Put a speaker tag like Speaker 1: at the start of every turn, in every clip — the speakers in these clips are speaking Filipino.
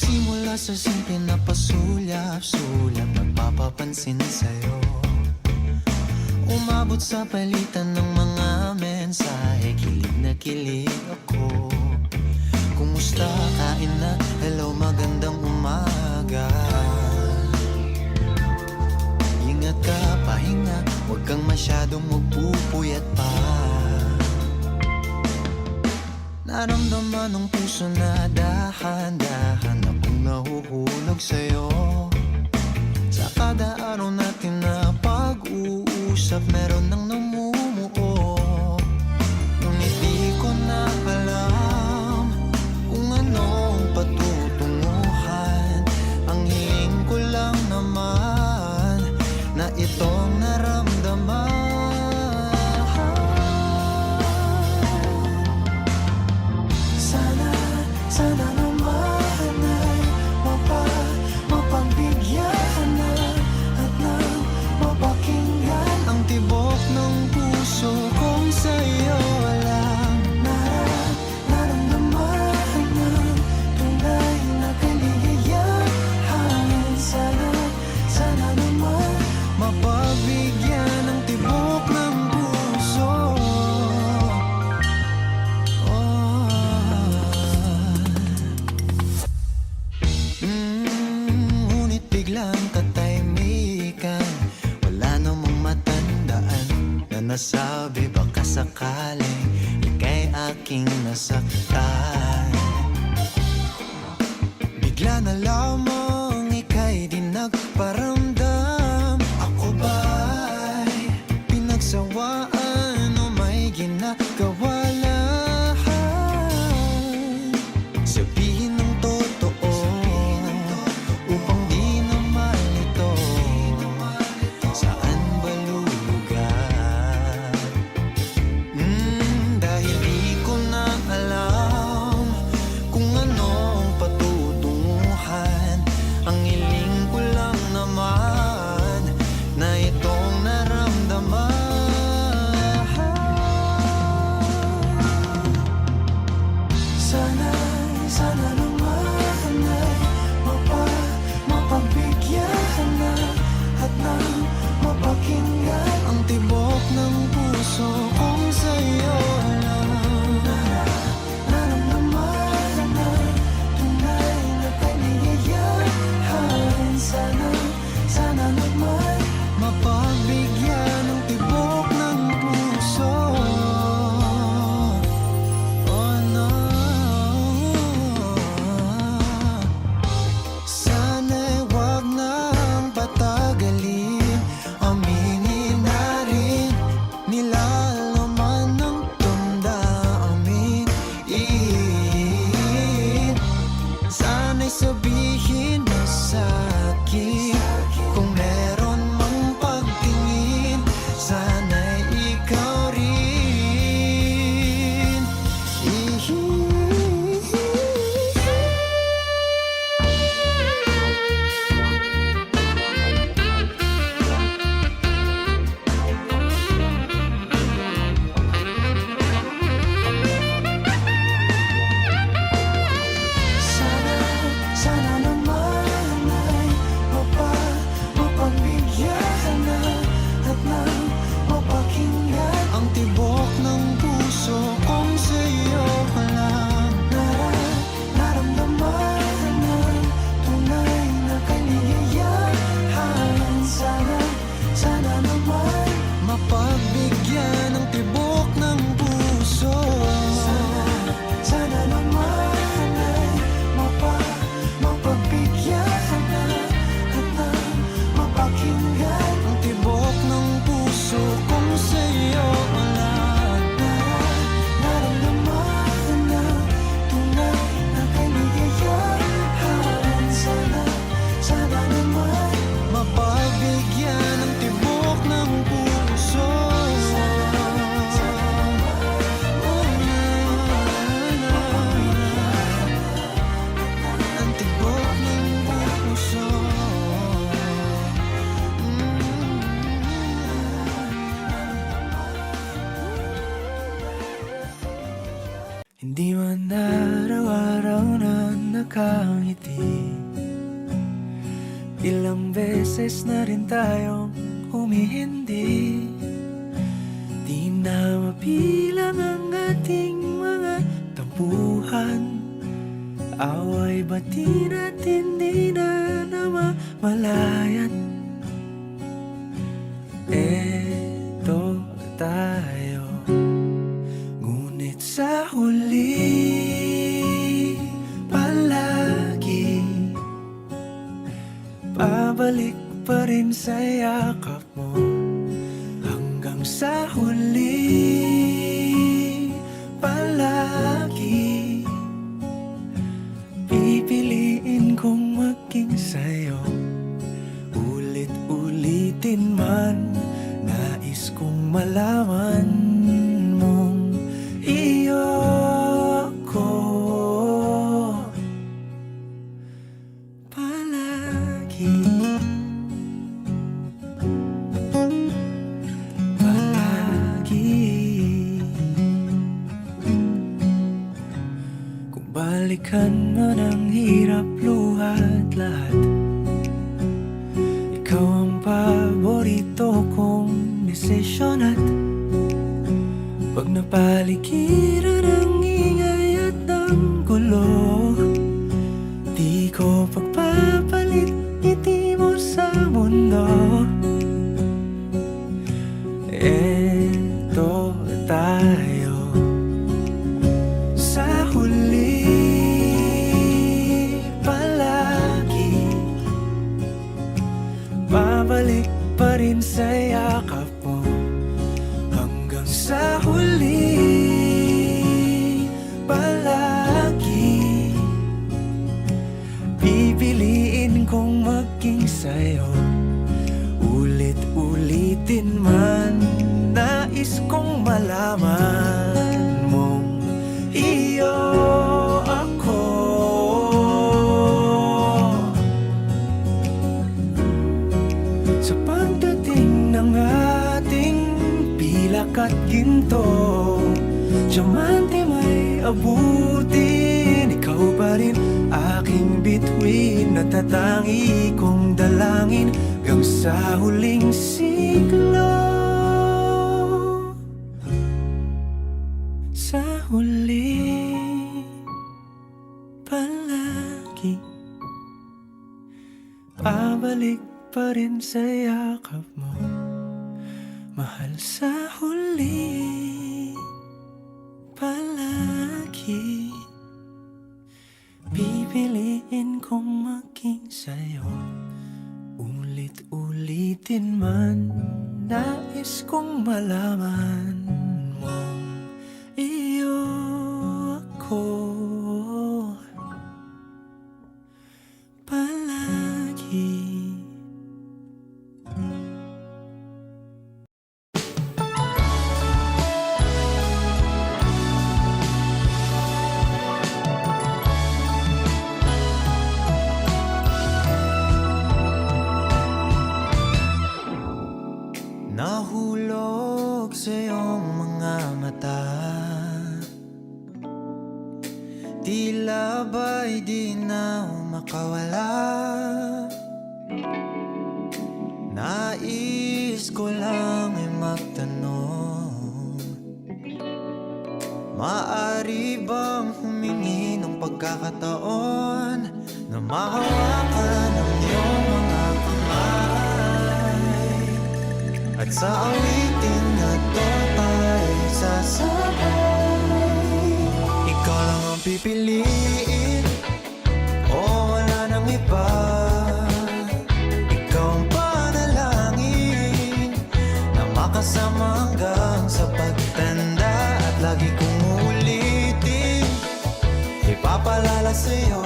Speaker 1: Nagsimula sa simple na pasulyap-sulyap, nagpapapansin sa'yo. Umabot sa palitan ng mga mensahe, kilig na kilig ako. Kumusta, kain na, hello, magandang umaga. Ingat ka, pahinga, huwag kang masyadong magpupuyat pa. Naramdaman ng puso na dahan-dahan akong nahuhulog sa'yo. Sa kada araw natin na pag-uusap, meron nang namumuo. Ngunit di ko na alam kung anong patutunguhan. Ang hiling ko lang naman na itong naramdaman. Sana naman ay mapagbigyan na at nang mapakinggan ang tibok ng puso kong sa'yo lang naramdaman ng tunay na kaligayahan. Sana naman mapagbigyan ng tibok ng puso. Ngunit biglang katahimikan, wala namang matandaan na nasabi baka sakaling ika'y aking nasaktan. Bigla na lamang ika'y di nagparamdam. Ako ba'y pinagsawaan o may ginagawa lang? Sabihin ng totoo upang di na malito. Saan ba lulugar? Dahil di ko na alam kung anong patutunguhan. Ang hiling ko lang naman na itong naramdaman. Sana naman ay mapagbigyan na at nang mapakinggan ang tibok ng puso kong sa'yo lang naramdaman na tunay na kaligayahan. Sana naman mapagbigyan ng tibok ng puso. Oh no, sana'y wag nang patagalin, aminin na rin nilalaman ng damdamin. Sana'y sabihin mo sa'kin kung meron mang pagtingin. Sana'y ikaw rin. Sana naman ay mapagbigyan na at nang mapakinggan ang tibok ng puso kong sa'yo lang naramdaman ng tunay na kaligayahan. Sana naman mapagbigyan ng tibok ng puso. Sana naman ay mapagbigyan na at nang mapakinggan ang tibok ng puso kong sa'yo lang naramdaman ng tunay na kaligayahan. Sana naman mapagbigyan ng tibok ng puso. Ang tibok ng puso. Hindi man araw-araw na
Speaker 2: nakangiti. Ilang beses na rin tayong humihindi. Di na mapilang ang ating mga tampuhan. Away bati natin di na namamalayan. Eto tayo, ngunit sa huli palagi pabalik pa rin sa yakap mo. Hanggang sa huli palagi pipiliin kong maging sa'yo. Ulit-ulitin man, nais kong malaman mong iyo ako palagi. Kung balikan man ang hirap, luhat lahat, ikaw ang paborito kong desisyon. At pag napaligiran ang ingay at ang gulo, di ko pagpapalit ngiti mo sa mundo. Eto tayo, sa huli palagi babalik pa rin sa yakap mo. Hanggang sa huli palagi pipiliin kong maging sa'yo. Ulit-ulitin man, nais kong malaman mong iyo ako sa pagdating ng ating pilak at ginto. Diamante may abutin, ikaw pa rin aking bituin. Natatangi kong dalangin hanggang sa huling siglo. Sa huli palagi pabalik pa rin sa yakap mo, mahal. Sa huli palagi pipiliin kong maging sa'yo. Ulit-ulitin man, nais kong malaman mong iyo ako palagi.
Speaker 1: Nahulog sa iyong mga mata, tila ba'y di na makawala. Nais ko lang ay magtanong, maaari bang humingi ng pagkakataon na mahawakan ang iyong mga kamay, at sa awitin na to tayo sasabay. Ikaw lang ang pipiliin, o wala nang iba. Ikaw ang panalangin na makasama hanggang sa pagtanda. At lagi kong ulitin, ipapalala sa'yo,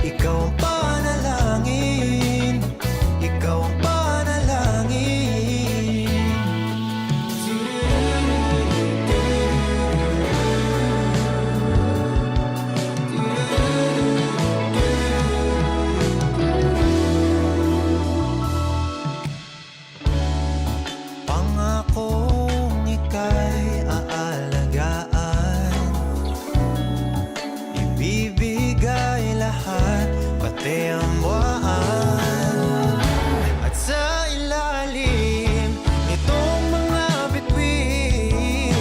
Speaker 1: ikaw ang panalangin, ikaw ang panalangin. Pangakong ika'y aalagaan, ibibigay puti ang buwan. At sa ilalim nitong mga bituin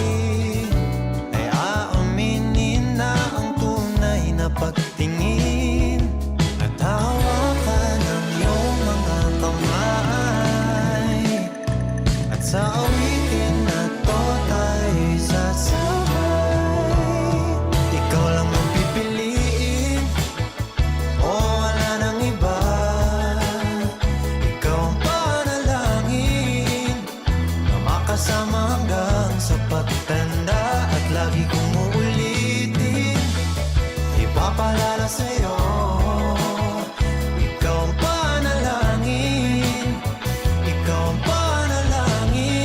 Speaker 1: ay aaminin na ang tunay na pagtingin at hawakan ng iyong mga kamay. At sa awitin na to tayo'y sasabay. Ikaw lang ang pipiliin, o wala nang iba. Ikaw ang panalangin na makasama hanggang sa pagtanda. At lagi kong uulitin, ipapalala sa'yo. Ikaw ang panalangin, ikaw ang panalangin.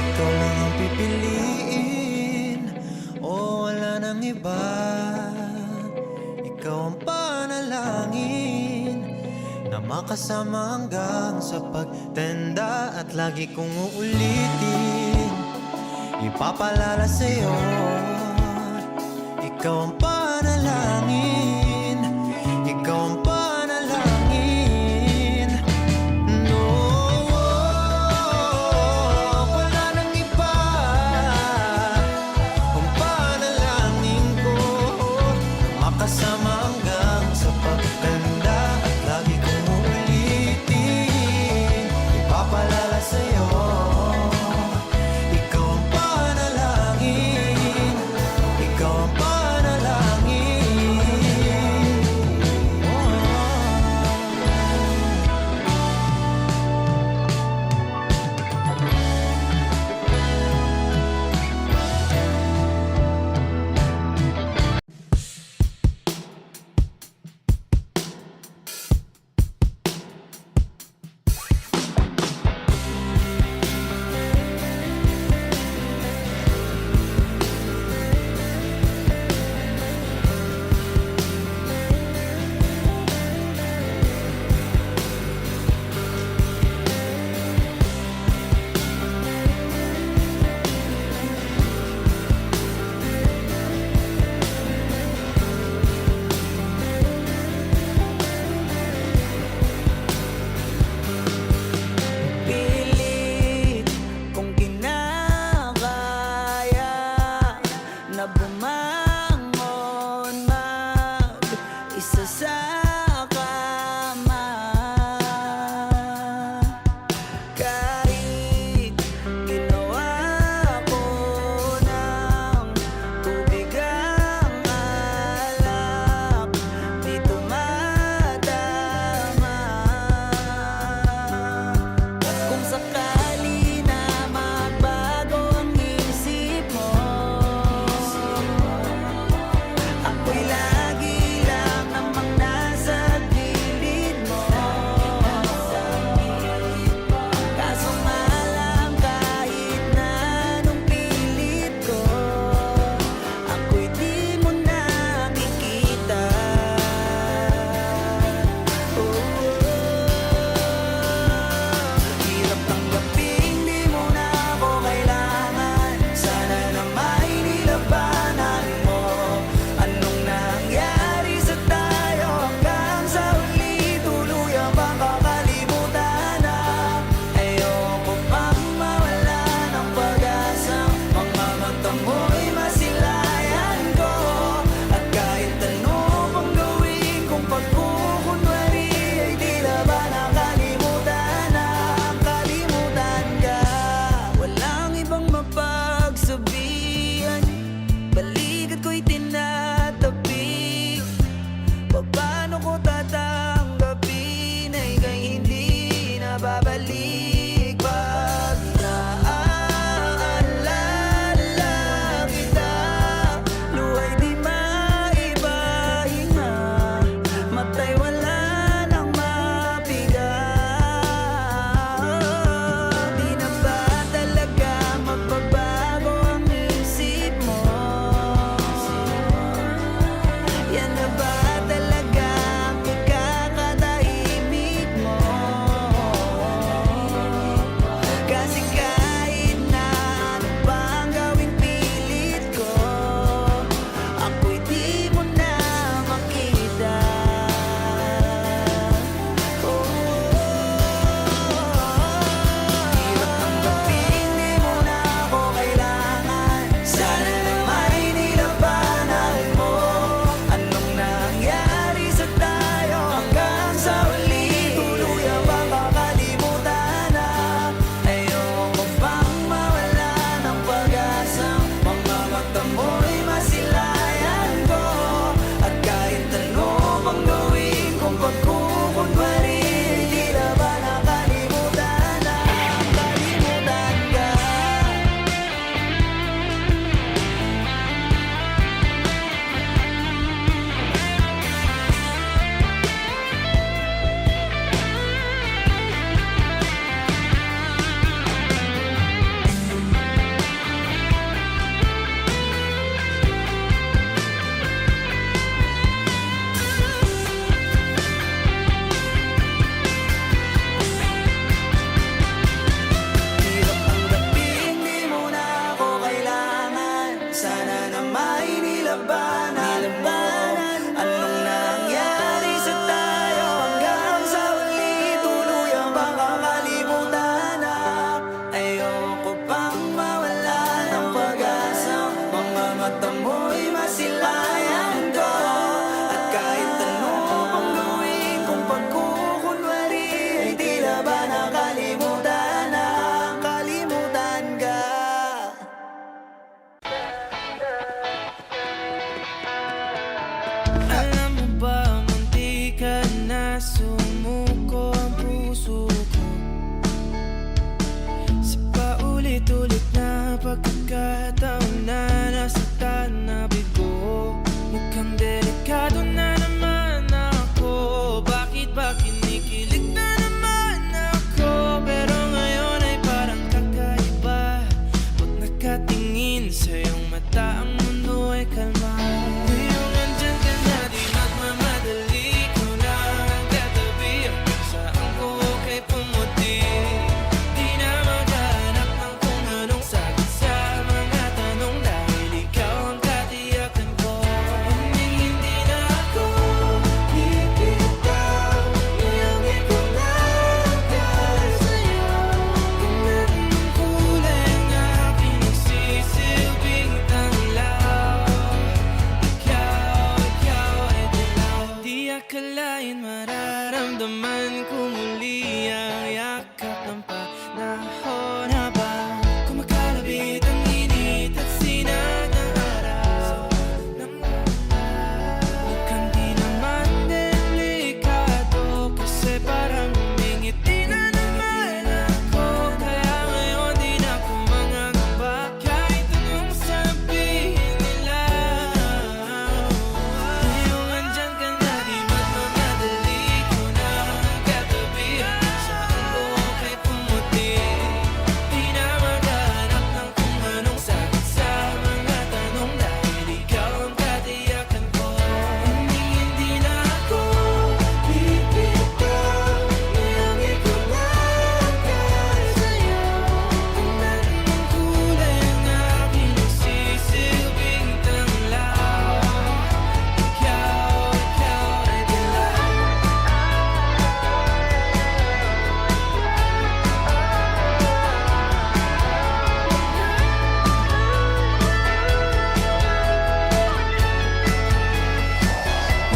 Speaker 1: Ikaw lang ang pipiliin, o wala nang iba. Ikaw ang panalangin na makasama hanggang sa pagtanda. At lagi kong uulitin, ipapalala sa'yo. Ikaw ang panalangin, ikaw ang panalangin. No, wala nang iba. Ang panalangin ko makasama hanggang sa pagtanda. At lagi kong uulitin, ipapalala sa'yo. Ikaw ang panalangin, ikaw ang panalangin. Oh.
Speaker 3: Pilit kong kinakaya na bumangon mag-isa sa kama. Kahit ginawa ko ng tubig ang alak, di tumatama. Kung sakali na magbago ang isip mo, ako'y lagi lang namang nasa gilid mo. Kaso nga lang kahit na anong pilit ko, ako'y di mo nakikita. Hirap tanggapin, di mo na ako kailangan. Sana na may nilabanan mo. Anong nangyari sa tayo hanggang sa huli? Tuluyan bang kakalimutan na? Ayoko pang mawala ng pag-asa. Mga mata mo'y masilayan ko. At kahit ano pang gawin kong pagkukunwari, ay tila ba nakalimutan na ang kalimutan ka. Walang ibang mapagsabihan, balikat ko'y tinatabi. Paano ko tatanggapin ay kay hindi na babalik? Pag naaalala kita, luhay di maipahinga, matay wala nang mapiga.
Speaker 2: na sumuko ang puso ko sa paulit-ulit na pagkakataon na nasaktan na bigo. Mukhang delikado na naman ako. Bakit ba kinikilig na naman ako? Pero ngayon ay parang kakaiba. Pag nakatingin sa iyong mata, ang mundo ay kalma. Ngayong andyan ka na, di magmamadali. Ikaw na ang katabi. Ang saan ko kay pumuti. Di na maghanap ng kung anong sagot sa mga tanong, dahil ikaw ang katiyakan ko. Hindi na ako bibitaw. Ngayong ikaw na ang dahil sa'yo. Kung anong kulay ang aking nagsisilbing tanglaw. Ikaw ay dilaw. Di akalain mararamdaman ko muli ang yakap ng panahon habang kumakalabit ang init at sinag ng araw ng ulan. Mukhang di naman delikado kasi parang humingiti na naman ako. Kaya ngayon di na ako mangangamba kahit anong sabihin nila. Ngayong andyan ka na, di magmamadali. Ikaw na ang katabi. Saan ko kay pumuti. Di na maghanap ng kung anong sagot sa mga tanong, dahil ikaw ang katiyakan ko. Hindi na ako bibitaw. Ngayong ikaw na ang dahil sa'yo. Kung anong kulay ang aking nagsisilbing tanglaw. Ikaw ay dilaw.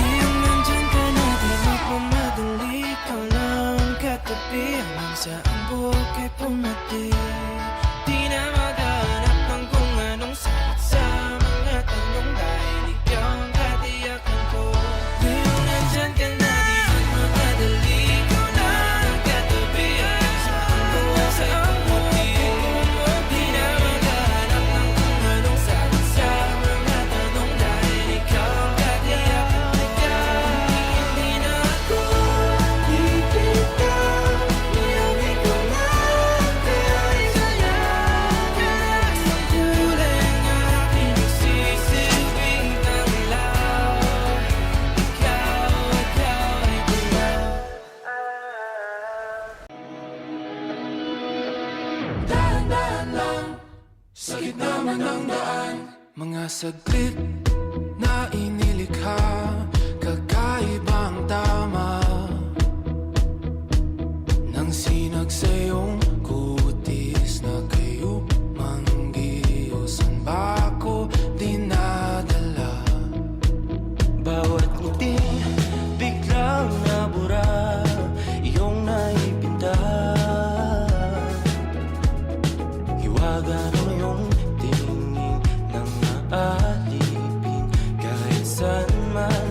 Speaker 2: Ngayong nandyan ka na, di magmamadali. Ikaw lang ang katabi. Hanggang saan buhok ay pumati. Di na maghanap ng kung anong sagot sa mga tanong, dahil ikaw ang katiyakan ko. Ngayong nandyan ka na, di magmamadali. Ikaw lang ang katabi. Hanggang saan buhok ay pumati. Di na maghanap ng kung anong sagot sa mga tanong, dahil ikaw ang katiyakan ko. Hindi na ako bibitaw. Ngayong ikaw na ang dahil sa'yo. Kahit ang kulay ang aking nagsisilbing tanglaw. Ikaw ay dilaw. Dahan-dahan lang sa gitna man ng daan. Mga saglit na inilikha, kakaibang tama nang sinag sa iyong kutis na kayo manggiusan ba ako dinadala? Bawat ngiti biglang nabura, iyong naipinta. Hiwaga ng iyong tingin nang aalipin kahit saan man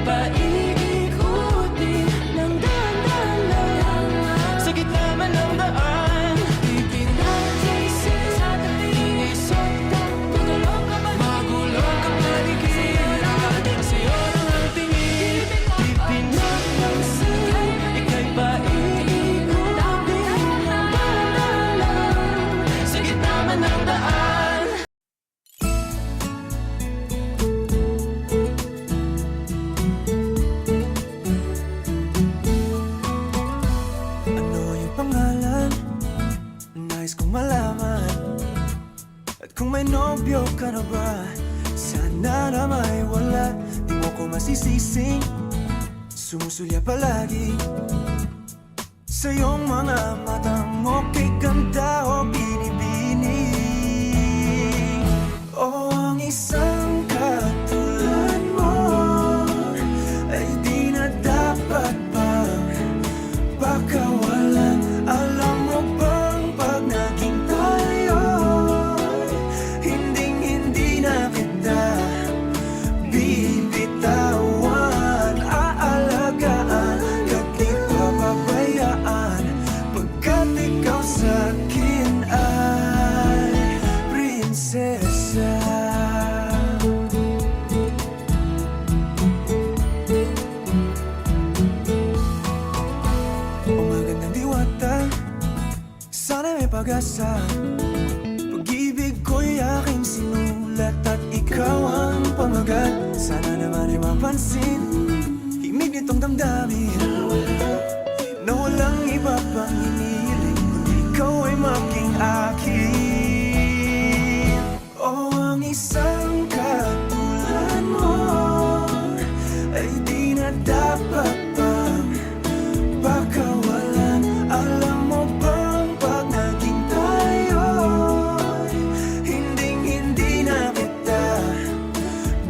Speaker 2: pa iikutin ng dahan-dahan lang. Sa gitna man ng daan, ipinag-isip sa tabi, isot at magulong ka paligid. Magulong ka paligiran, sa'yo lang ang tingin. Ipinag-isip, ika'y pa iikutin ng dahan-dahan lang. Sa gitna man ng daan.
Speaker 3: Ano yung pangalan? Nais kong malaman. At kung may nobyo ka na ba, sana na may wala. Di mo ko masisising, sumusulya palagi sa iyong mga matang okay ganda o binibini. O ang isang katulad mo ay di na dapat pang pakawalan. Alam mo bang pag naging tayo, hindi na kita bibitawan. Aalagaan at di papabayaan, pagkat ikaw sa'kin ay prinsesa. O magandang diwata, sana may pag-asa. Pag-ibig ko'y aking sinulat at ikaw ang pamagat. Sana naman ay mapansin himig nitong damdamin na walang iba pang hinihiling kundi ikaw ay maging akin. O ang isang katulad mo ay di na dapat pang pakawalan. Alam mo bang pag naging tayo, hindi na kita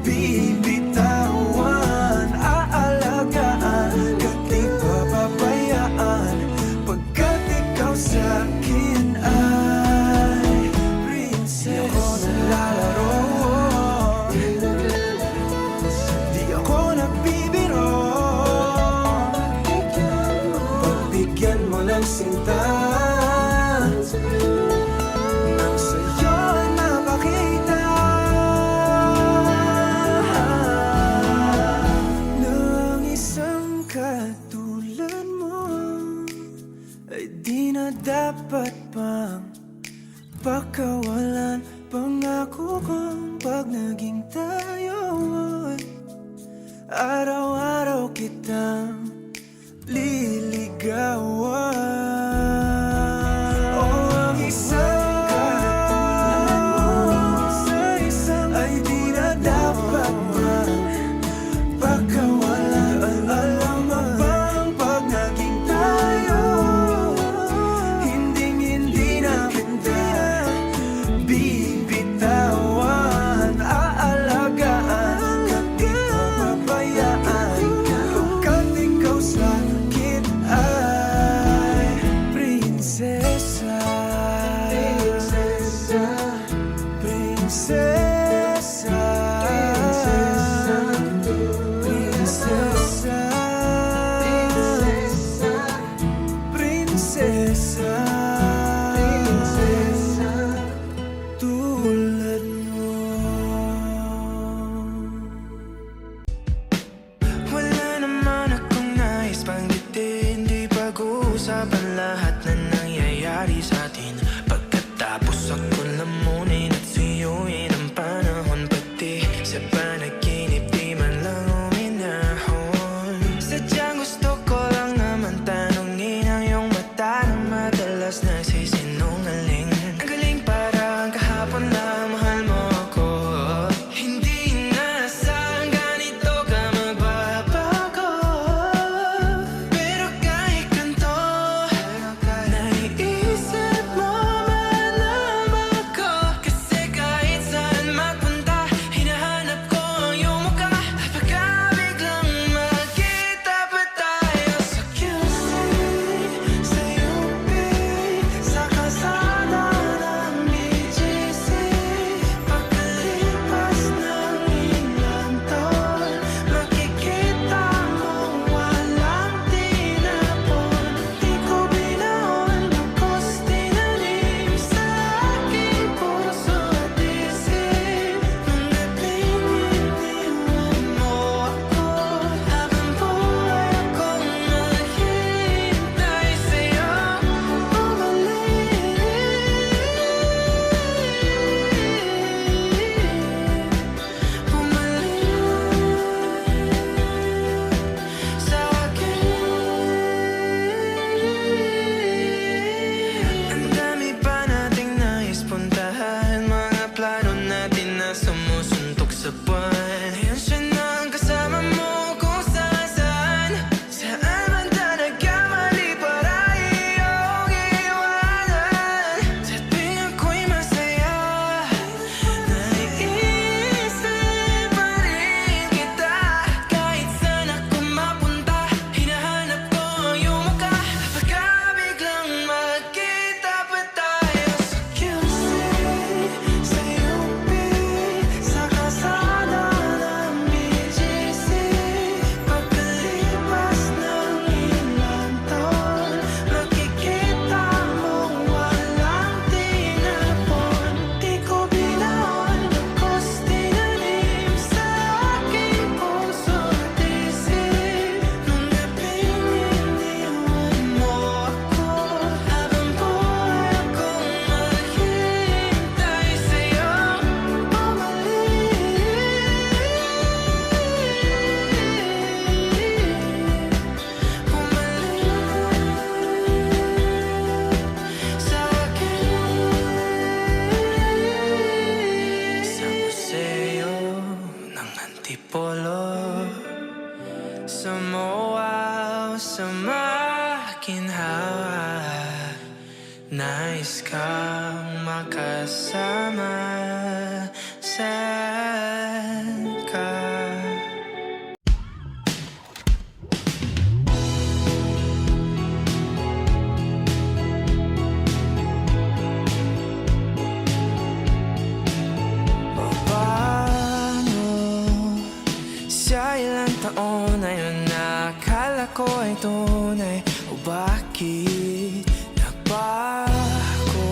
Speaker 3: bibitawan. Aalagaan at di papabayaan, pagkat ikaw sa'kin ay prinsesa. Di ako naglalaro, di ako nagbibiro. Pagbigyan mo ng sinta, nang sa'yo ay mapakita ng isang katulad mo ay di na dapat pang pakawalan. Pangako kong pag naging tayo ay araw-araw kitang liligawan. O ang isang katulad mo ay di na dapat pang pakawalan. Alam mo bang pag naging tayo, hindi na kita bibitawan. Aalagaan at di papabayaan, pagkat ikaw sa'kin ay prinsesa. Prinsesa. Prinsesa. Prinsesa. Prinsesa. Tulad mo.
Speaker 2: Wala naman akong nais banggitin, di pag-uusapan lahat na nangyayari sa atin. Pagkatapos ako lamunin at suyuin ang panahon, pati sa panaginip di man lang uminaho. Sumuwaw sa makinhawa, nais kang makasama. Saan ka? Paano sa ilang taon na yun nakala ko ay tunay? O bakit nagbago?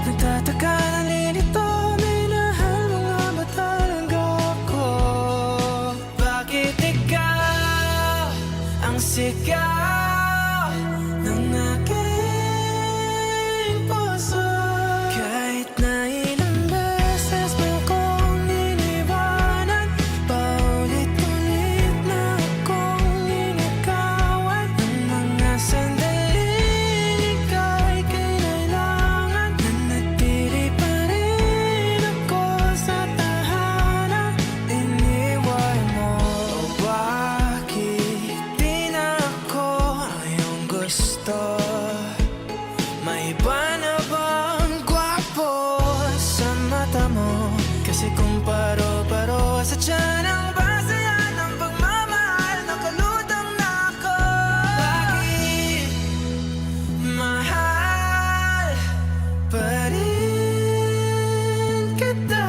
Speaker 2: Nagtataka na lilito, minahal mo nga ba talaga ako? Bakit ikaw ang sigaw ng aking puso? Kahit na ilang beses mo kong iniwanan, paulit-ulit na akong inagawan ng mga sandaling ika'y kinailangan. Nanatili pa rin ako sa tahanan, iniwan mo. O bakit di na ako ang iyong gusto? May iba na bang gwapo sa mata mo? Kasi kung paro-paro sa tiyan ang basayan ng pagmamahal, nakalutang na ako. Bakit mahal pa rin kita?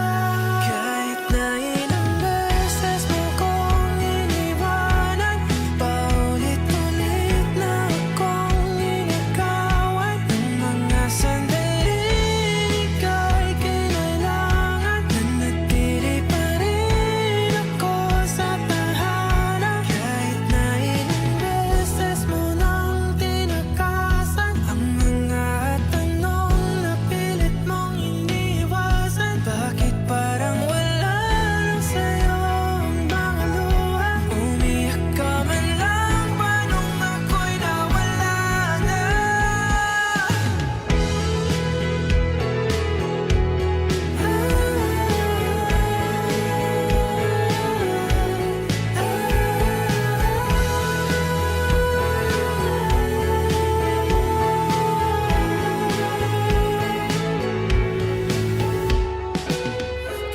Speaker 2: Kahit na ilang beses mo kong iniwanan, paulit-ulit na akong inagawan ng mga sandaling ika'y kinailangan. Nanatili pa rin ako sa tahanan, kahit na ilang beses mo nang tinakasan ang mga tanong na pilit mong iniwasan. Bakit parang wala lang sa'yo ang mga luha? Umiyak ka man lang ba nung ako'y nawala na?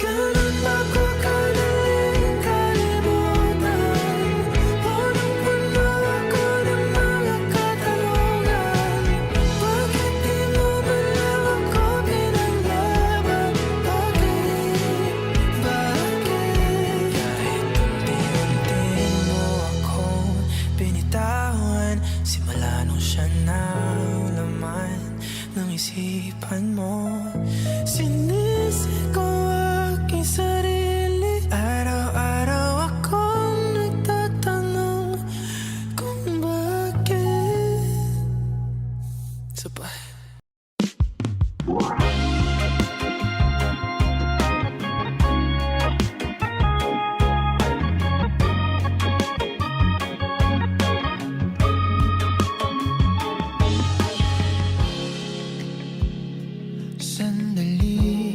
Speaker 2: Kailan ba ko kadaling kalimutan? Punong-puno ako ng mga katanungan. Bakit di mo man lang ako pinaglaban? Bakit? Kahit unti-unti mo akong binitawan, simula nung siya na ang laman ng isipan mo. Sinisik ko aking sarili, araw-araw akong nagtatanong kung bakit. Sabay.
Speaker 1: Sandali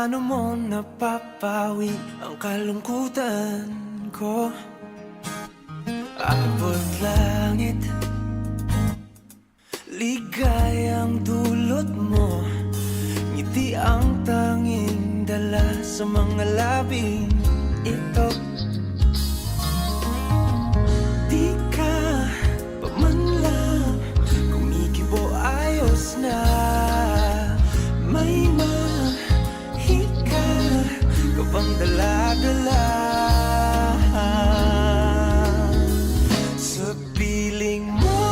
Speaker 2: Paano mo napapawi ang kalungkutan ko? Abot langit, ligayang dulot mo. Ngiti ang tanging dala sa mga labing ito. Di ka pa man lang kumikibo, ayos na. May mahika ka pang dala-dala sa piling mo.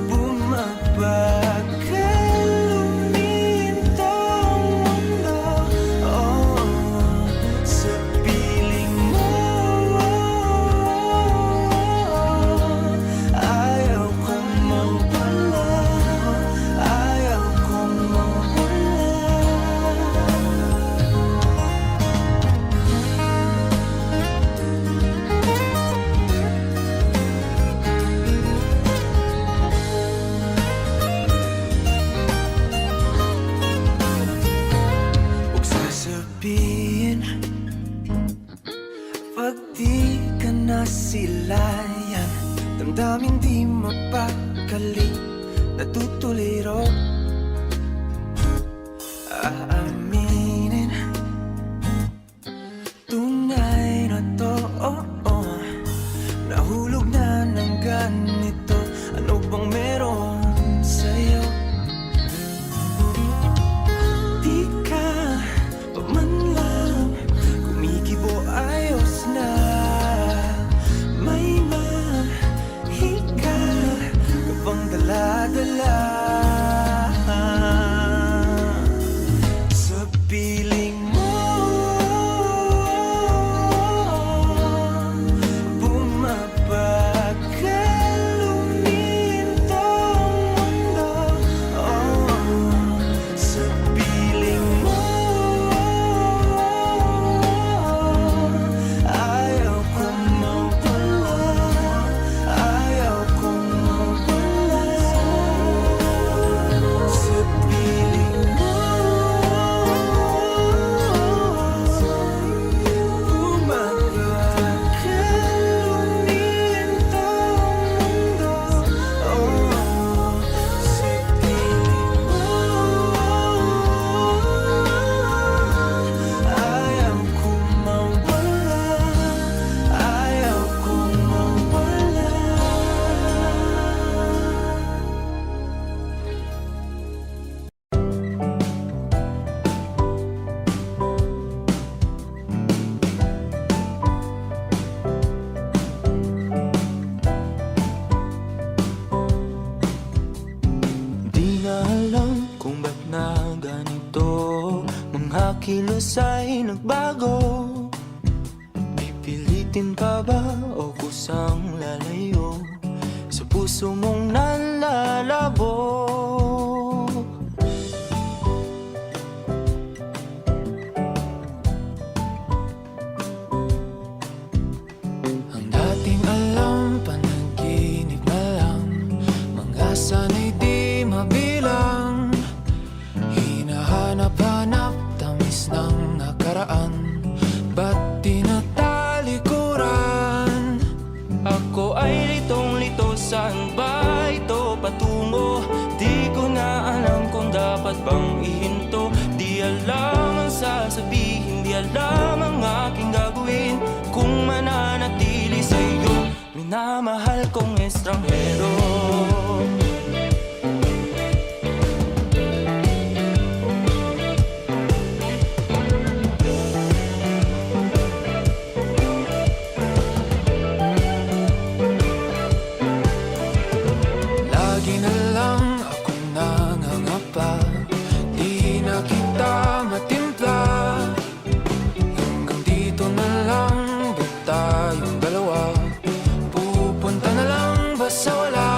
Speaker 2: Bumabagal lumintang mundo, oh, sa piling mo. Ayaw kong mawala, ayaw kong mawala. Huwag sasabihin pag di ka na silayan, damdamin di mapakali, natutuliro. Aaminin, tunay na to, oh, oh. Nahulog na ng ganito, ano bang meron sa'yo? Di ka pa man lang kumikibo, ayos na. May mahika ka pang dala-dala sa piling mo. Bumabagal lumintang mundo, oh, sa piling mo. Ayaw kong mawala, ayaw kong mawala sa piling mo. Bumabagal lumintang mundo, oh, sa piling mo. Ayaw kong mawala, ayaw kong mawala.
Speaker 1: Di na alam kung ba't na ganito, mga kilos ay nagbago. Pipilitin pa ba o kusang lalayo sa puso mong nalalabo? Ang dating alam, panaginip na lang, mga sanay di mabilang. Hinahanap-hanap, tamis ng nakaraan, ba't di natalikuran? Ako ay litong-lito, saan ba ito patungo? Di ko na alam kung dapat bang ihinto. Di alam ang sasabihin, di alam ang aking gagawin kung mananatili sa'yo, minamahal kong estranghero. Lagi na lang ako nangangapa, di na kita matimpla. Hanggang dito na lang ba tayong dalawa? Pupunta na lang ba sa wala?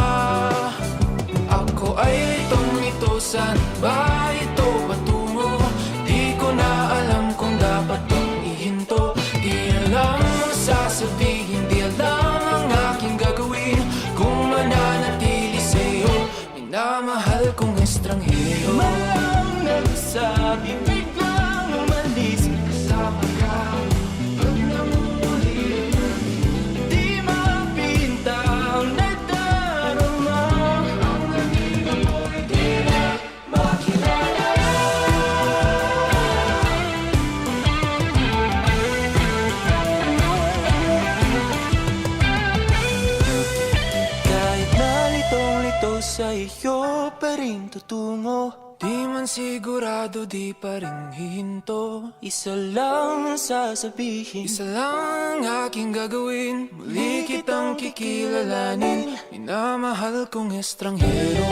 Speaker 1: pa rin tutungo.
Speaker 2: Di man sigurado, di pa rin hihinto.
Speaker 1: Isa lang ang sasabihin,
Speaker 2: Isa lang ang aking gagawin. Muli kitang kikilalanin. Minamahal kong estranghero.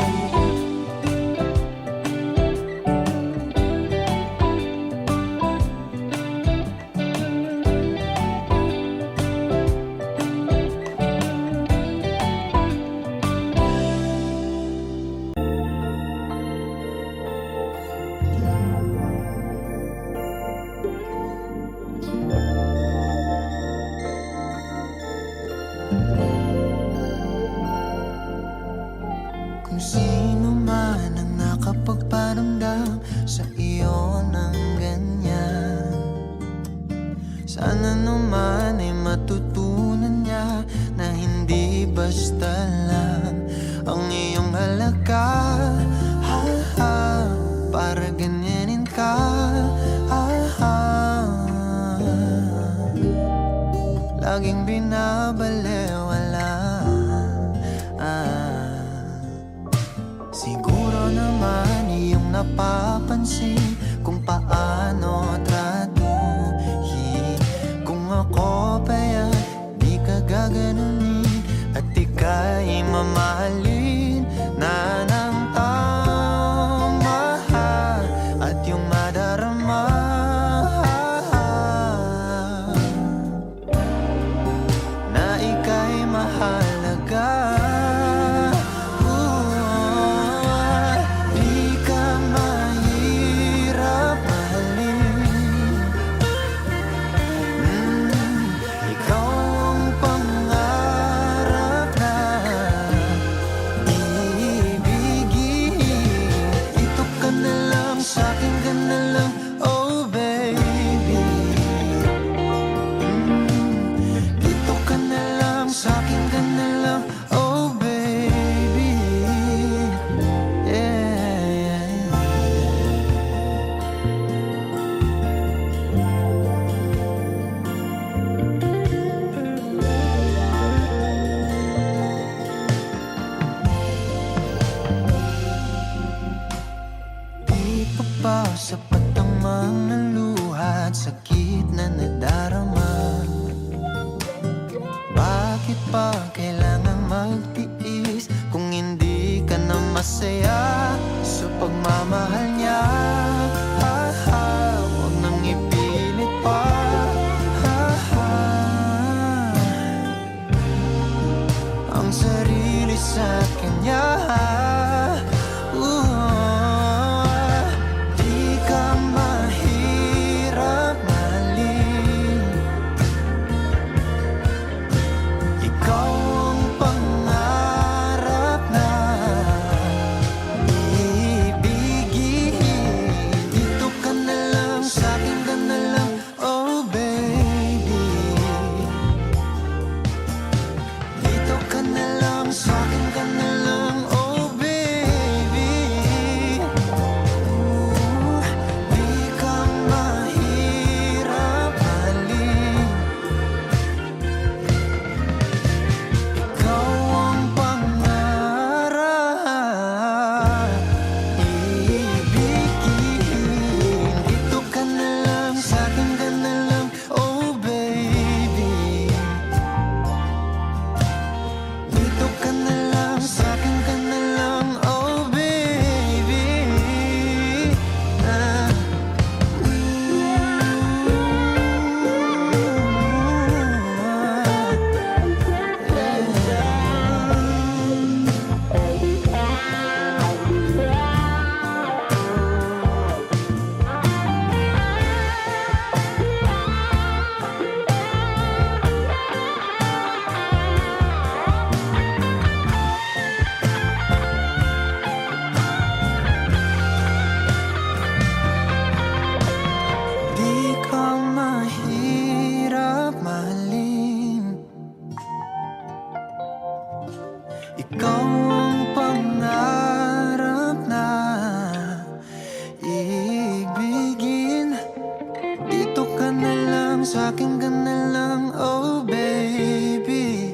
Speaker 3: Kung sino man ang nakapagparamdam sa iyo ng ganyan, sana naman ay matutunan niya na hindi basta lang ang iyong halaga. Ha, ha, para ganyanin ka. Ha, ha, laging binabalewala. Siguro naman iyong napapansin kung paano tratuhin. Kung ako pa yan, di ka gaganunin at ika'y mamahalin na ng tama at yung madarama na ika'y mahalaga. Sapat ang mga luha at sakit na nadarama. Bakit pa kailangan magtiis kung hindi ka na masaya sa pagmamahal niya? Ha, ha, huwag nang ipilit pa. Ha, ha, ang sarili sa kanya. Ikaw ang pangarap na ibigin. Dito ka na lang, sa akin ka na lang, oh baby.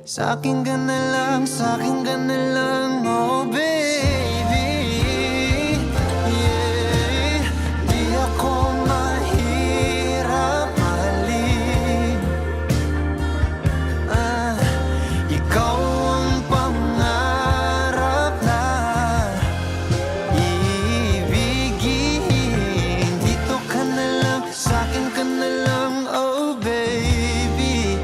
Speaker 3: Sa'kin ka na lang, sa'kin ka na lang, oh baby. Yeah, di ako mahirap mahalin. Ikaw ang pangarap na ibigin. Dito ka na lang, sa'kin ka na lang, oh baby.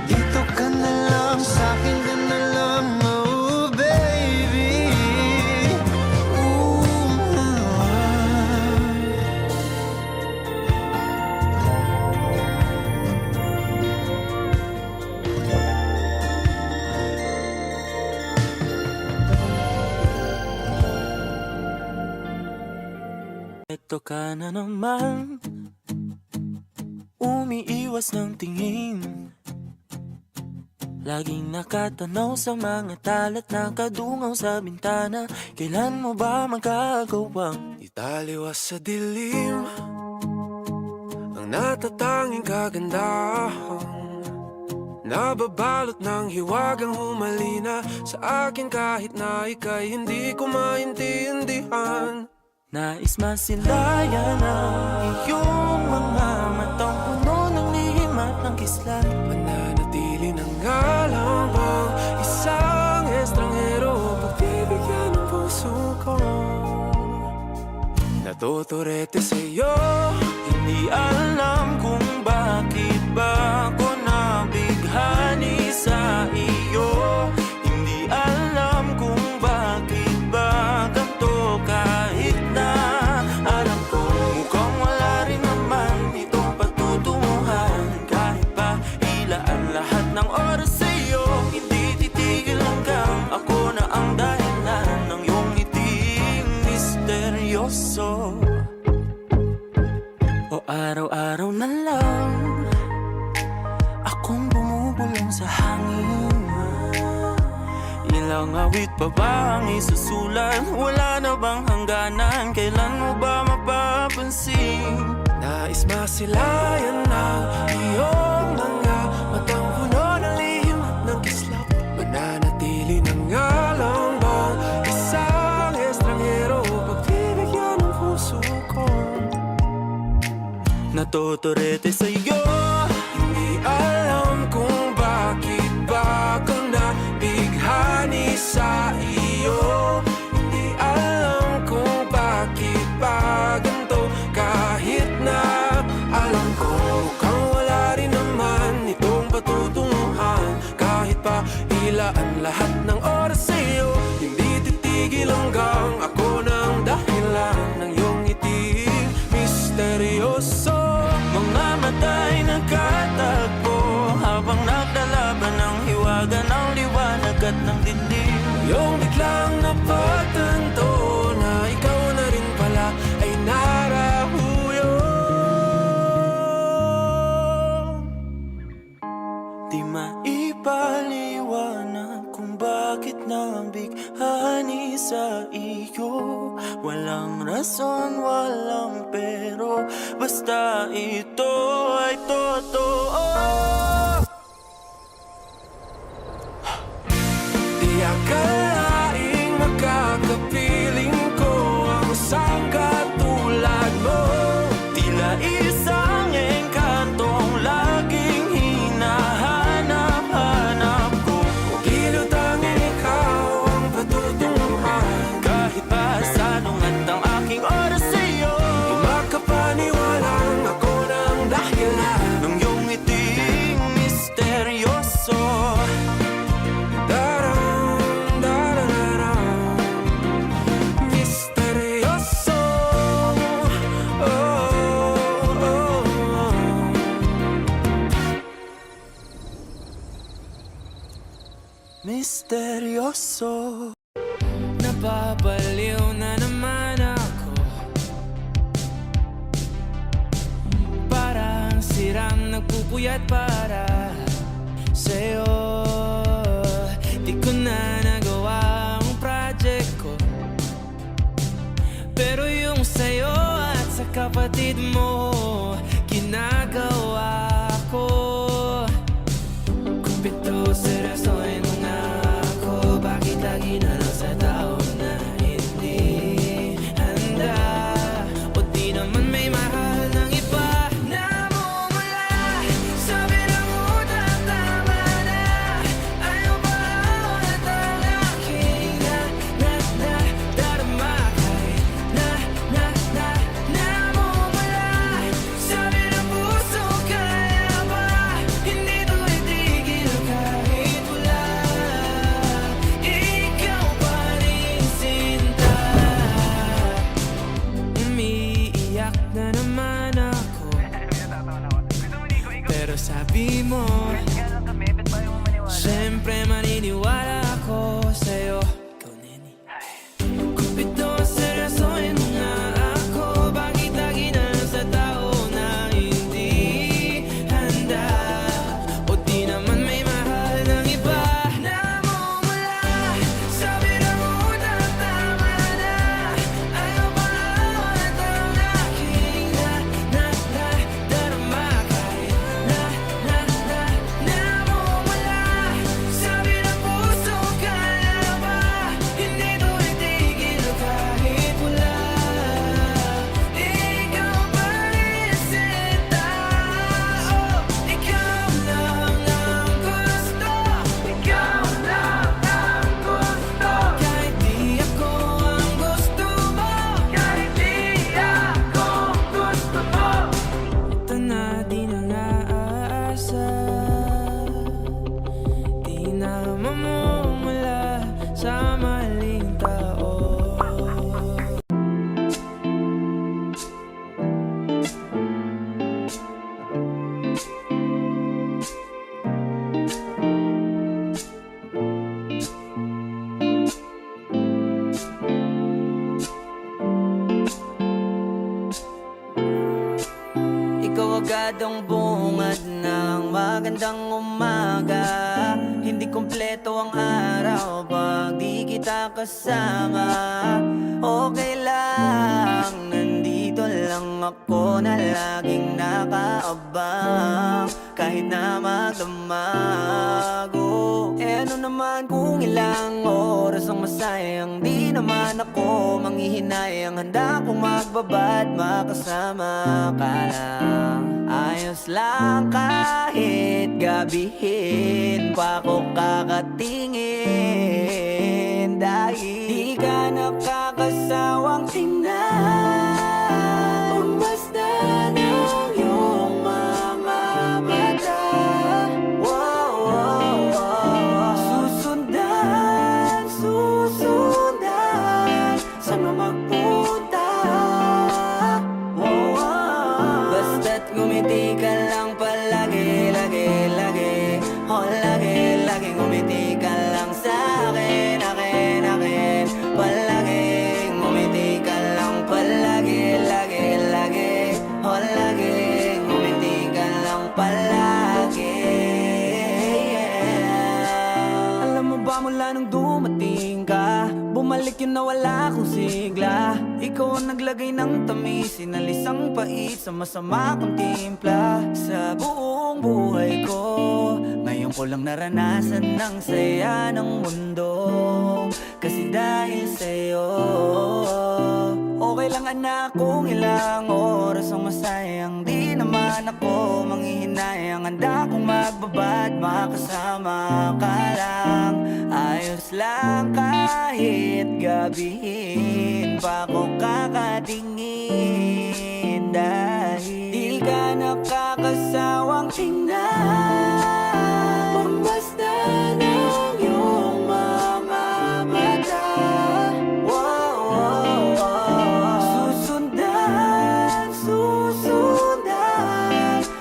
Speaker 3: Dito ka na lang, sa'kin ka na lang, oh baby.
Speaker 1: Ito ka na naman, umiiwas ng tingin. Laging nakatanaw sa mga talat na kadungaw sa bintana. Kailan mo ba magagawang
Speaker 4: Italiwas sa dilim ang natatanging kagandahan, nababalot ng hiwagang humalina sa akin kahit na ika'y hindi ko maintindihan.
Speaker 1: nais masilayan ang iyong mga matang puno ng lihim at ng kislat?
Speaker 4: Mananatili ng ngalang bang isang estranghero, pagbibigyan ng puso ko. Natuturete sa'yo,
Speaker 1: Hindi alam kung bakit ba ako nabighani sa iyo. Hindi alam kung bakit ba ganito kahit na alam ko mukhang wala rin naman itong patutunguhan. Kahit pa ilaan lahat ng oras sa iyo, hindi titigil hanggang ako na ang dahilan ng iyong ngiting misteryoso. O araw-araw na lang akong bumubulong sa hangin. Ilang awit pa ba ang isusulat? Wala na bang hangganan? Kailan mo ba mapapansin?
Speaker 4: nais masilayan ng iyong mga matang puno ng lihim at ng kislap. Mananatili ng ngalang bang isang estranghero, pagbibigyan ng puso ko.
Speaker 1: Natuturete sa'yo,
Speaker 4: Hindi alam kung bakit ba ako nabighani sa iyo. Hindi alam kung bakit ba ganito kahit na alam ko mukhang wala rin naman itong patutunguhan. Kahit pa ilaan lahat ng oras sa iyo, hindi titigil hanggang ako ng dahilan ng iyong ngiting misteryoso.
Speaker 1: mga mata'y nagkatagpo habang naglalaban ng hiwaga ng liwanag at ng dilim.
Speaker 4: Yung biglang napatanto na ikaw na rin pala ay narahuyo.
Speaker 1: Di maipaliwanag kung bakit nabighani sa iyo. Walang rason, walang pero, basta ito ay totoo.
Speaker 4: Di akalaing makakapiling ko ang isang katulad mo.
Speaker 1: Tila isang engkantong laging hinahanap-hanap ko.
Speaker 4: Giliw tanging ikaw ang patutunguhan.
Speaker 1: Kahit pa salungat ang aking oras sa iyo,
Speaker 4: Di makapaniwalang ako ng dahilan
Speaker 1: ng iyong ngiting misteryoso.
Speaker 4: Daram, daram, misteryoso. Oh, oh, oh.
Speaker 1: Misteryoso.
Speaker 2: Napapaliw na naman ako, parang sirang nagpupuyat para sa'yo. Di ko na nagawa ang project ko, pero yung sa'yo at sa kapatid mo ginagawa ko.
Speaker 3: agad ang bungad ng magandang umaga. Hindi kumpleto ang araw pag di kita kasama. Okay lang, nandito lang ako na laging nakaabang. Kahit na magdamago, ano naman kung ilang oras ang masayang. Di naman ako manghihinayang, handa kong magbabad makasama ka lang. Ayos lang kahit gabihin pa ko kakatingin. Dahil di ka nakakasawang tingnan, basta ng iyong mga mata. Wow, wow, wow. Susundan, susundan, saan mo magpunta? Wow, wow. Basta't ngumiti ka lang palagi, lagi, lagi. Oh, lagi, lagi ngumiti ka lang sa'kin, akin, akin. Palagi, ngumiti ka lang palagi, lagi, lagi. Oh, lagi, ngumiti ka lang palagi, yeah. Alam mo ba mula nung dumating ka, bumalik yun na wala akong sigla. Ikaw ang naglagay ng tamis, sinalis ang pait sa masama kong timpla. Sa buong buhay ko, ngayon ko lang naranasan ng saya ng mundo. Kasi dahil sa'yo, okay lang anak kung ilang oras ang masayang. Di naman ako manghihinayang, handa kong magbabad makasama ka lang. Ayos lang kahit gabihin pa ko kakatingin. Dahil di ka nakakasawang tingnan, basta ng iyong mga mata. Wow, wow, wow. Susundan, susundan,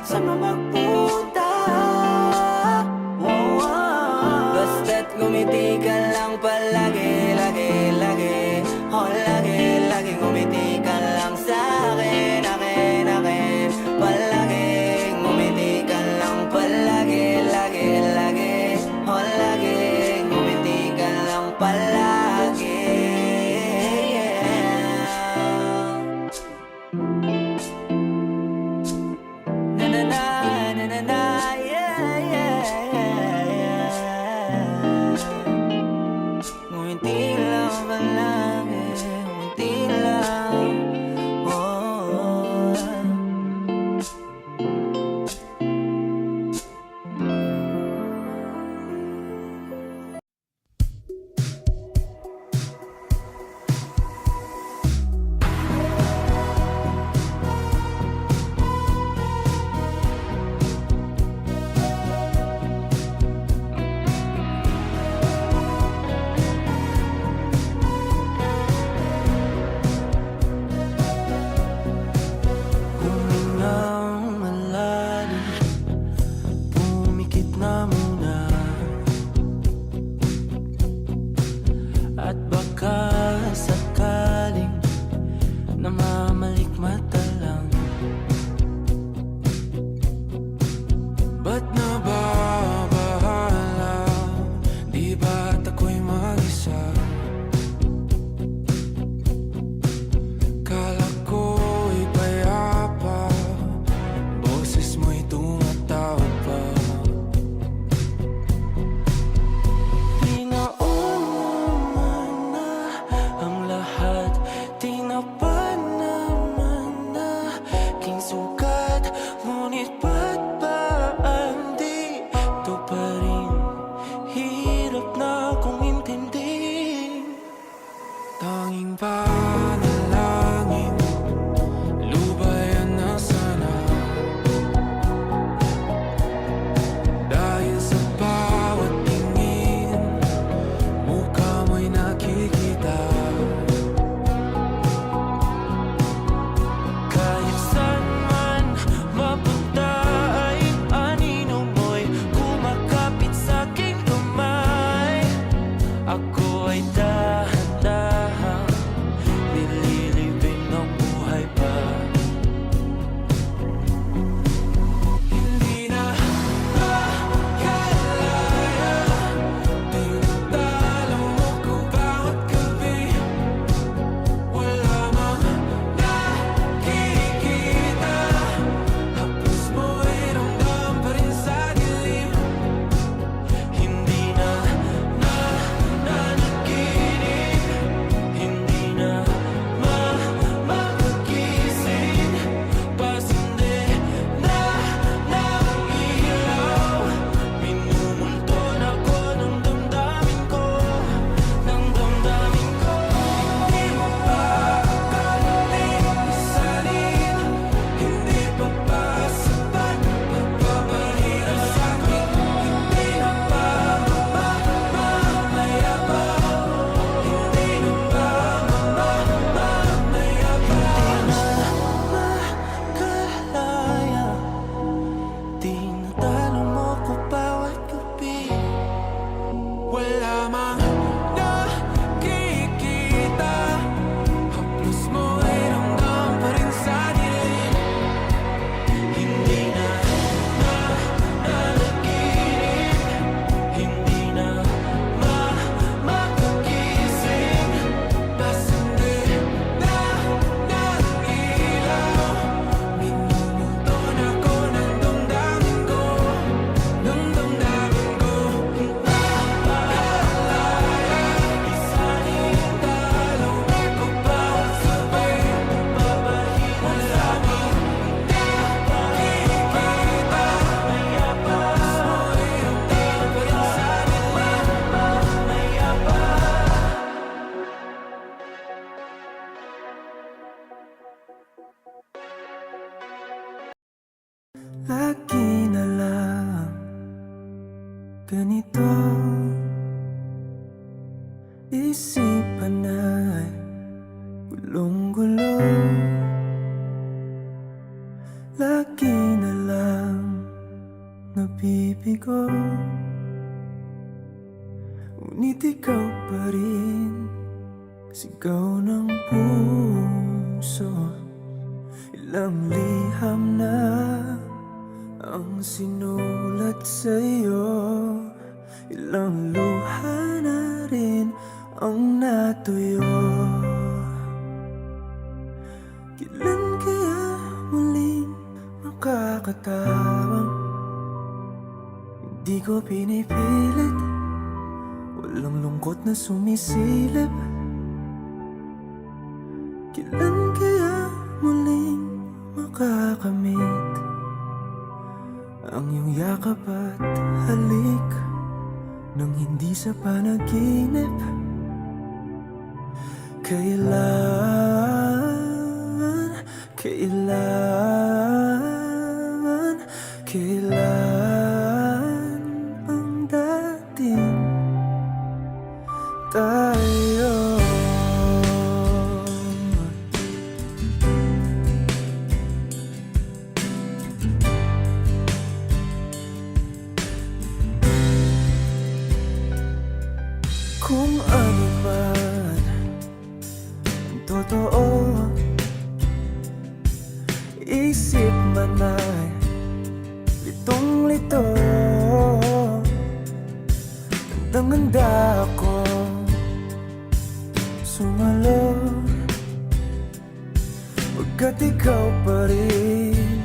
Speaker 3: saan mo magpunta? Wow, wow. Basta't ngumiti ka lang palagi, lagi, lagi. Oh, lagi, lagi ngumiti ka lang sa'kin, akin, akin. Palagi, ngumiti ka lang palagi, lagi, lagi. Oh, lagi, ngumiti ka lang palagi, yeah. Na na na, na na na, yeah, yeah, yeah, yeah. Ngumiti lang palagi, ngumiti lang, oh.
Speaker 1: Humingang malalim, pumikit na muna. At baka sakaling namamalikmata lang. Ba't nababahala? Di ba't ako'y mag-isa? Kala ko'y payapa, boses mo'y tumatawag pa. Tinaon naman na ang lahat, tinapa na
Speaker 2: lagi na lang ganito. Isipan ay gulong-gulo, lagi na lang nabibigo. Ngunit ikaw pa rin, sigaw ng puso. Ilang liham na ang sinulat sa'yo, ilang luha na rin ang natuyo. Kailan kaya muling makakatawang hindi ko pinipilit, walang lungkot na sumisilip. Kailan kaya muling makakamit ang iyong yakap at halik nang hindi sa panaginip? Kailan ang dating tayo? Kung ano man ang totoo, isip man ay litong-lito. Gandang-ganda ako sumalo, pagkat ikaw pa rin,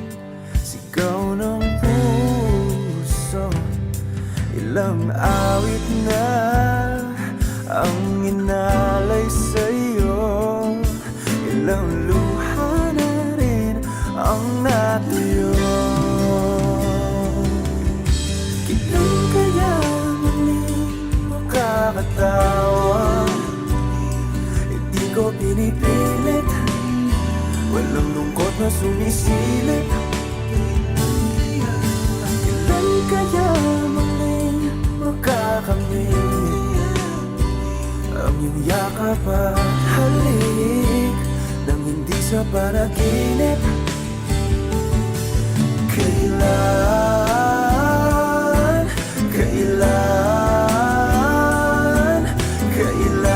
Speaker 2: sigaw ng puso. Ilang awit na ang inalay sa'yo, ilang luha na rin ang natuyo. Kailan kaya muling makakatawa? Hindi ko pinipilit, walang lungkot na sumisilip. Kailan kaya muling makakamit ang iyong yakap at halik nang hindi sa panaginip? Kailan, kailan, kailan,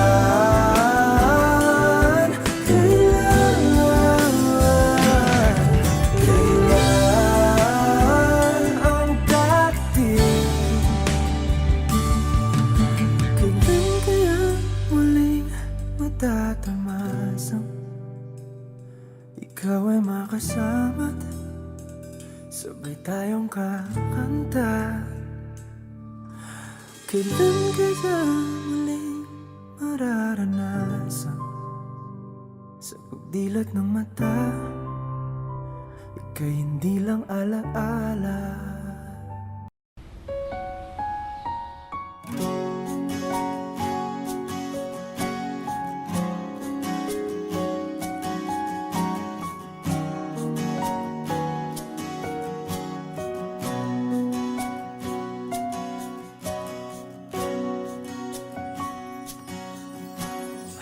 Speaker 2: kailan, kailan ang dating? Kailan kaya muling matatamasang ikaw ay makasama't sabay tayong kakanta? Kailan kaya muling mararanasan sa pagdilat ng mata, ika'y hindi lang alaala?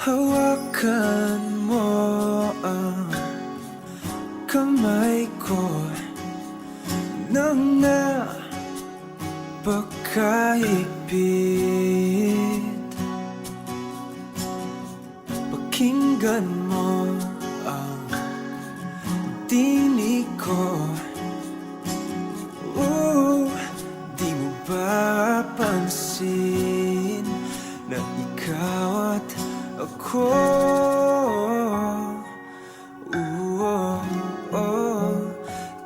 Speaker 2: Hawakan mo ang kamay ko nang napakahigpit. Pakinggan mo ang tinig ko. Di mo ba pansin na ikaw at ako,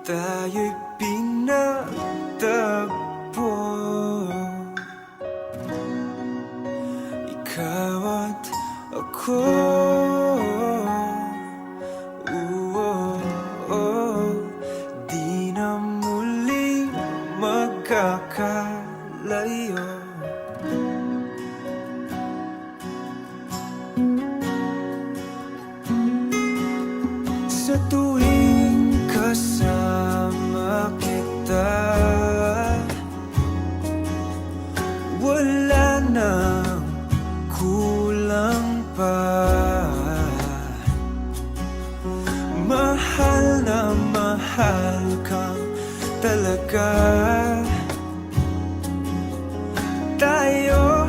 Speaker 2: tayo'y pinagtagpo. Ikaw at ako, di na muling magkakalayo. Sa tuwing kasama kita,
Speaker 3: mahal kang talaga. Tayo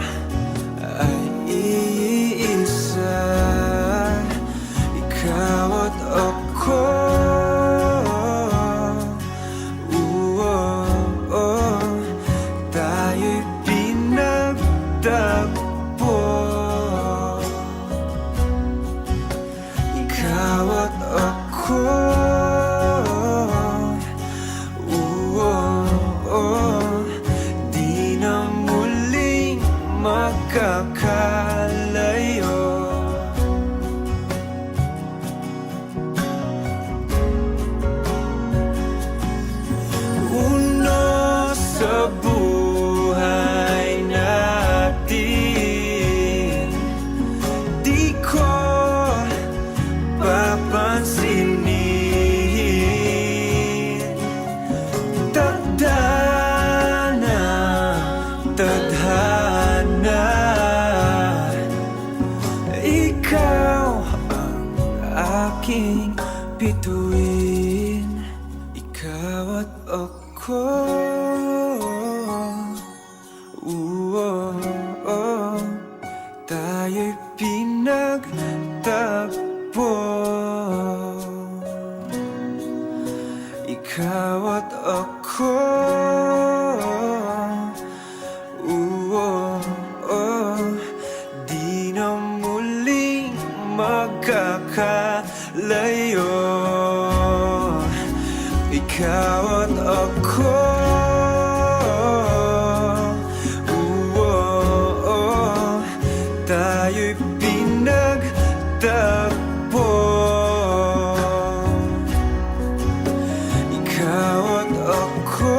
Speaker 3: ay iisa, ikaw at ako. Tayo'y pinagtagpo, ikaw at ako. Di na muling magkakalayo. Uno sa buhay natin, di ko papansinin. Tadhana, tadhana, ikaw ang aking bituin, ikaw at ako. Tayo'y pinagtagpo, ikaw at ako. Di na muling magkakalayo, ikaw at ako. Tayo'y pinagtagpo, ikaw at ako.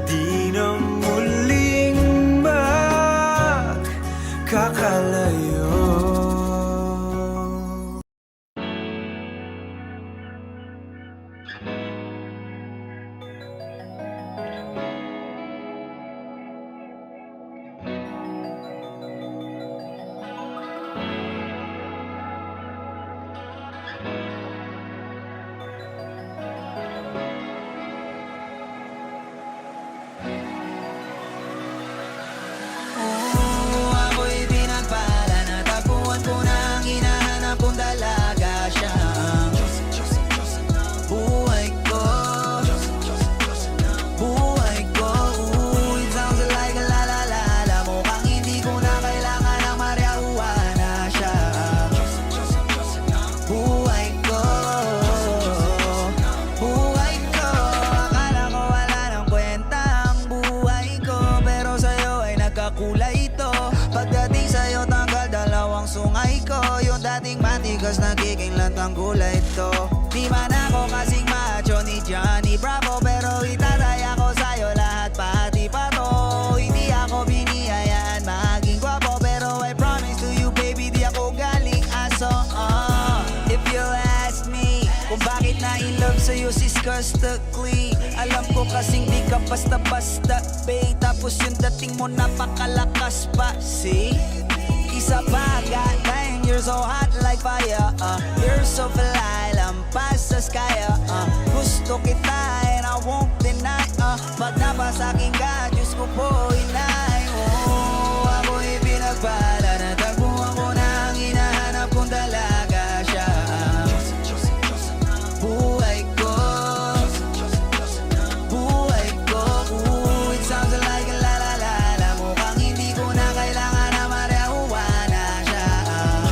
Speaker 3: Di na muling magkakalayo.
Speaker 5: Ako'y pinagpala, natagpuan ko na ang hinahanap kong dalaga. Siya ang buhay ko, buhay ko. It sounds like a la-la-la-la. Mukhang hindi ko na kailangan ng marijuana. Siya ang buhay ko, buhay ko. Akala ko wala ng kwenta ang buhay ko, pero sa'yo ay nagkakulay ito. Pagdating sa'yo tanggal dalawang sungay ko. Yung dating matigas nagiging lantang kulay ito. Di man ako kasing macho ni Johnny Bravo, pero itataya ko sa'yo lahat pati pa to. Hindi ako biniyayaan maging gwapo, pero I promise to you baby di ako galing aso. If you ask me kung bakit na in love sa'yo sis Custically, alam ko kasing di ka basta-basta babe. Tapos yung dating mo napakalakas pa. See? Isa pa got 9 years so hot like fire. You're so fly, lampas sa sky. Gusto kita and I won't deny. Pag napasakin ka, Diyos ko po inay. Ako'y pinagpala, natagpuan ko na ang hinahanap kong dalaga. Siya ang buhay ko, buhay ko. It sounds like a la-la-la-la. Mukhang hindi ko na kailangan na marijuana. Siya ang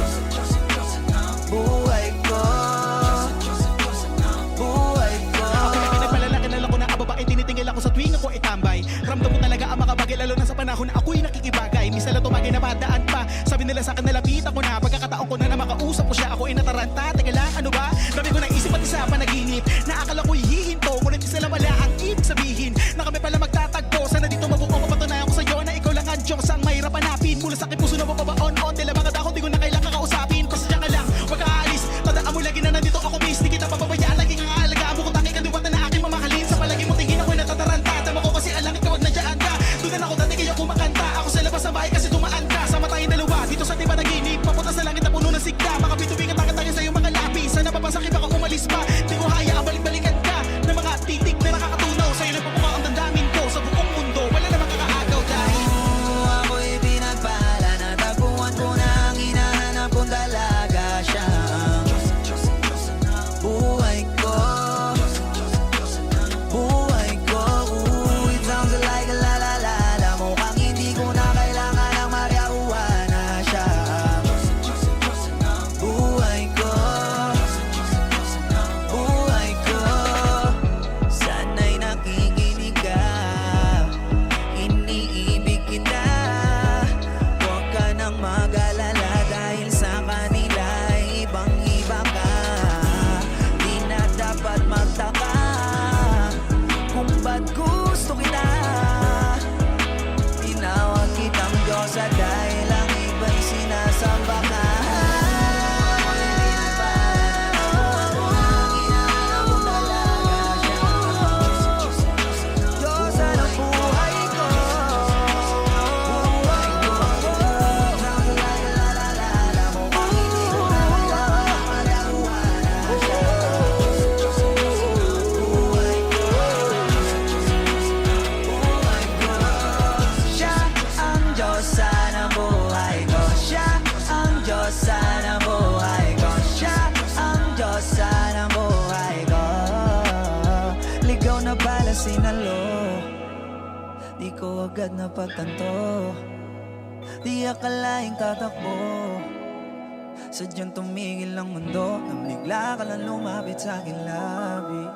Speaker 5: buhay ko, buhay ko.
Speaker 6: Ako'y pinagpalala, kilala ko na ang babae, tinitingil ako sa tuwing ako itambay. Ramdam ko talaga ang makabagay, lalo na sa panahon na ako'y nakikibagay. Minsan lang tumagay na padaan pa, sabi nila sa akin nalapitan ko na. Pagkakataon ko na makausap ko siya, ako ay nataranta. Teka lang, ano ba? Dami ko naisip pati sa panaginip, na akala ko'y hihinto, ngunit isa lang wala ang ibig sabihin, na kami pala magtatagpo. Sana dito mabuo mapatunayan ko sa'yo na ikaw lang ang Diyos ang mahirap hanapin. Mula sa aking puso na mapabaon-on, tila mga dahon di ko na kailang kakausapin. Pasensya ka lang, wag ka aalis, tandaan mo lagi na nandito ako miss. Di kita papabayaan, laging ang aalagaan mo kung tanging kaliwatan na aking mamahalin. Sa palagi mo tingin ako'y natataranta, tama ko kasi alang ikaw wag nandiyan ka. Doon ako dati kayo kumakanta, ako sa labas ng bahay kasi tumaan ka. Sama tayong dalawa, dito sa tiba naginip, papunta sa langit na puno ng sigla.
Speaker 5: mag-alala dahil sa kanila ay ibang-iba ka. Di na dapat magtaka kung ba't gusto kita. Tinawag kitang Diyosa dahil ang iba'y sinasamba ka. Diyosa ng buhay ko. Buhay ko. Naalala mo kung hindi ko na kailangan malakuha na siya. Buhay ko. Buhay ko. Siya ang Diyosa ng buhay ko. Siya ang Diyosa ng buhay ko. Siya ang Diyosa ng buhay ko. Ligaw na bala sinalo, di ko agad napagtanto. Di akalaing tatakbo, sadyang tumigil ang mundo nang bigla ka lang lumapit sa akin labi.